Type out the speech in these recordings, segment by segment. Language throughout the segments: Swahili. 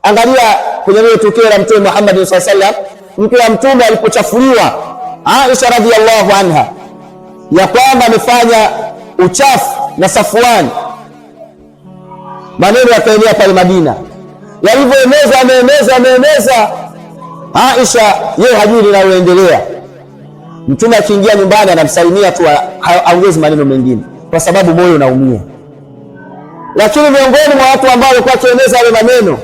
Angalia kwenye ile tukio la Mtume Muhammad sallallahu alaihi wasallam, mke wa Mtume alipochafuliwa Aisha radhiallahu anha ya kwamba amefanya uchafu na Safwan, maneno yakaenea pale Madina. Yalivyoeneza ameeneza, Aisha yeye hajui linaloendelea. Mtume akiingia nyumbani anamsalimia tu, haongezi maneno mengine kwa sababu moyo unaumia. Lakini miongoni mwa watu ambao walikuwa wakieneza yale maneno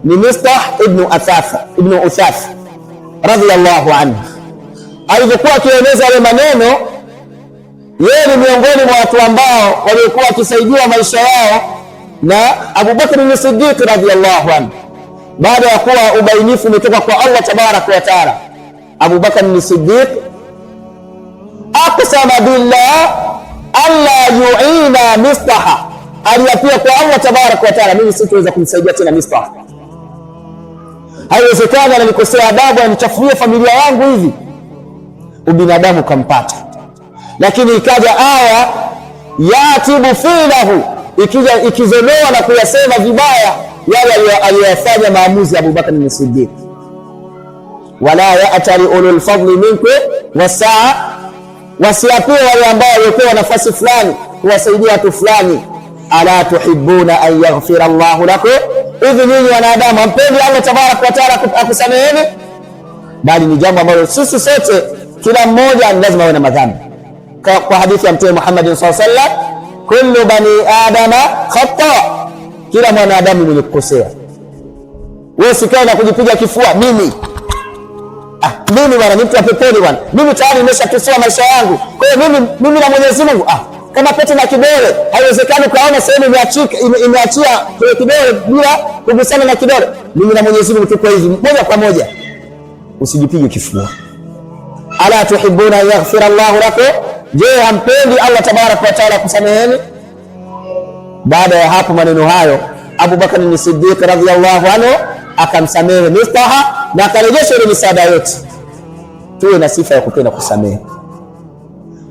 ni Mistah ibn Uthatha radhiyallahu anhu. Alivyokuwa akieneza yale maneno, yeye ni miongoni mwa watu ambao waliokuwa wakisaidia maisha yao na Abu Bakr as-Siddiq radhiyallahu anhu. Baada ya kuwa ubainifu umetoka kwa Allah tabaraka wa taala, Abu Bakr as-Siddiq aqsama billah alla yu'ina Mistah, aliyapia kwa Allah tabaraka wa taala, mimi sitaweza kumsaidia tena Mistah. Haiwezekani ananikosea adabu, anichafulia familia yangu hivi. Ubinadamu kampata. Lakini ikaja aya yatibu filahu, ikizolewa na kuyasema vibaya yale aliyofanya maamuzi ya Abu Bakr as-Siddiq. Wala ya'tali ulul fadli minkum wasaa, wasiapie wale ambao waliopewa nafasi fulani kuwasaidia watu fulani. Ala tuhibbuna an yaghfira Allahu lakum, hivi nyinyi wanadamu hampendi Allah tabaraka wa taala akusameheni? Bali ni jambo ambalo sisi sote, kila mmoja lazima awe na madhambi. Kwa hadithi ya Mtume Muhammad sallallahu alaihi wasallam, kullu bani adama khata, kila mwanadamu mwenye kukosea. Wewe usikae na kujipiga kifua, mimi bwana ni mtu wa peponi bwana, mimi tayari nimeshatusua maisha yangu, kwa hiyo mimi na Mwenyezi Mungu. Kama pete na kidole, haiwezekani ukaona sehemu imeachia kile kidole bila kugusana na kidole. Mimi na Mwenyezi Mungu tuko hivi moja kwa moja. Usijipige kifua. Ala tuhibbuna yaghfira Allahu lakum, je, hampendi Allah tabaraka wa taala kusameheni? Baada ya hapo maneno hayo, Abu Bakr as-Siddiq radhiyallahu anhu akamsamehe Mistah na akarejesha ile misaada yote. Tuwe na sifa ya kupenda kusamehe.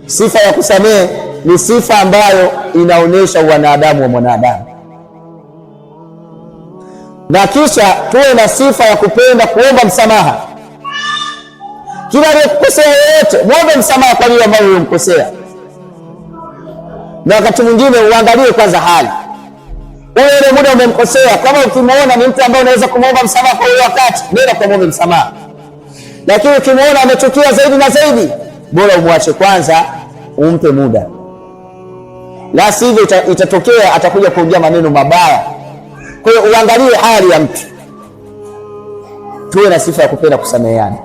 Sifa ya kusamehe ni sifa ambayo inaonyesha wanadamu wa mwanadamu. Na kisha tuwe na sifa ya kupenda kuomba msamaha. Kila aliyekukosea yote, muombe msamaha kwa yule ambaye ulimkosea. Na wakati mwingine uangalie kwanza hali. Wewe muda umemkosea, kama ukimuona ni mtu ambaye unaweza kumuomba msamaha kwa wakati, nenda kumwomba msamaha. Lakini ukimuona amechukia zaidi na zaidi, bora umwache kwanza, umpe muda. La sivyo itatokea atakuja kuongea maneno mabaya. Kwa hiyo uangalie hali ya mtu. Tuwe na sifa ya kupenda kusameheana.